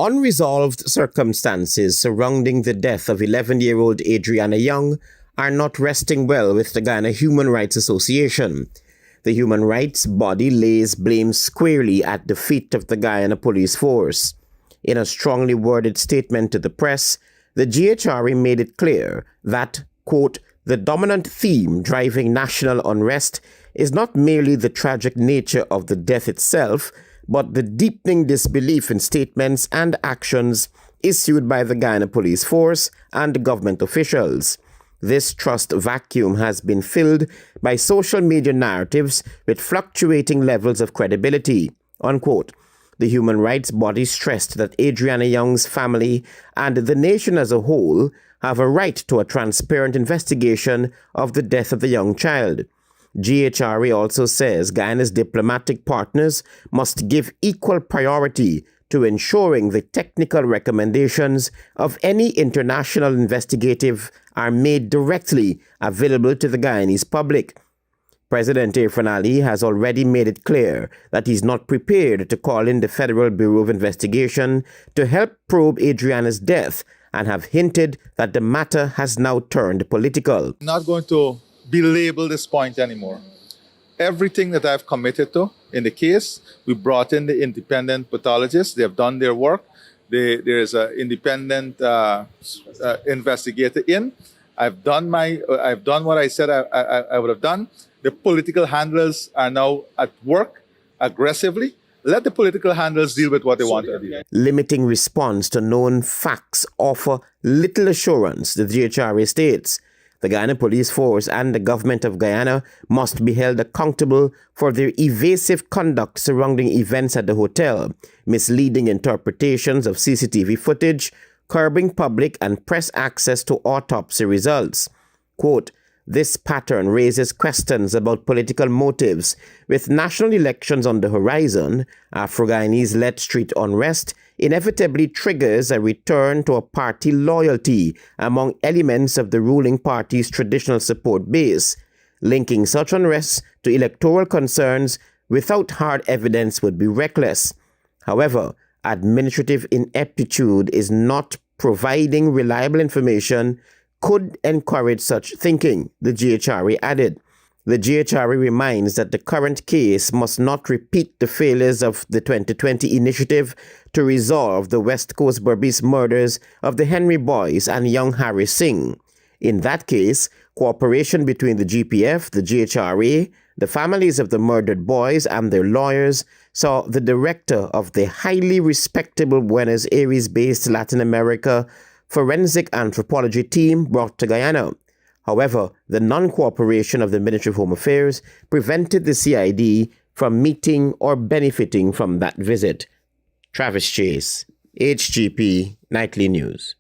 Unresolved circumstances surrounding the death of 11-year-old Adriana Young are not resting well with the Guyana Human Rights Association. The human rights body lays blame squarely at the feet of the Guyana Police Force. In a strongly worded statement to the press, the GHRA made it clear that, quote, the dominant theme driving national unrest is not merely the tragic nature of the death itself, but the deepening disbelief in statements and actions issued by the Guyana Police Force and government officials. This trust vacuum has been filled by social media narratives with fluctuating levels of credibility, unquote. The human rights body stressed that Adriana Young's family and the nation as a whole have a right to a transparent investigation of the death of the young child. GHRA also says Guyana's diplomatic partners must give equal priority to ensuring the technical recommendations of any international investigative are made directly available to the Guyanese public. President Irfaan Ali has already made it clear that he's not prepared to call in the Federal Bureau of Investigation to help probe Adriana's death and have hinted that the matter has now turned political. Not going to belabel this point anymore. Everything that I've committed to in the case, we brought in the independent pathologists. They have done their work. There is an independent investigator in. I've done what I said I would have done. The political handlers are now at work aggressively. Let the political handlers deal with what they want to do. Limiting response to known facts offer little assurance, the GHRA states. The Guyana Police Force and the government of Guyana must be held accountable for their evasive conduct surrounding events at the hotel, misleading interpretations of CCTV footage, curbing public and press access to autopsy results. Quote, this pattern raises questions about political motives. With national elections on the horizon, Afro-Guyanese-led street unrest inevitably triggers a return to a party loyalty among elements of the ruling party's traditional support base. Linking such unrest to electoral concerns without hard evidence would be reckless. However, administrative ineptitude is not providing reliable information could encourage such thinking, the GHRA added. The GHRA reminds that the current case must not repeat the failures of the 2020 initiative to resolve the West Coast Berbice murders of the Henry Boys and young Harry Singh. In that case, cooperation between the GPF, the GHRA, the families of the murdered boys and their lawyers saw the director of the highly respectable Buenos Aires-based Latin America forensic anthropology team brought to Guyana. However, the non-cooperation of the Ministry of Home Affairs prevented the CID from meeting or benefiting from that visit. Travis Chase, HGP Nightly News.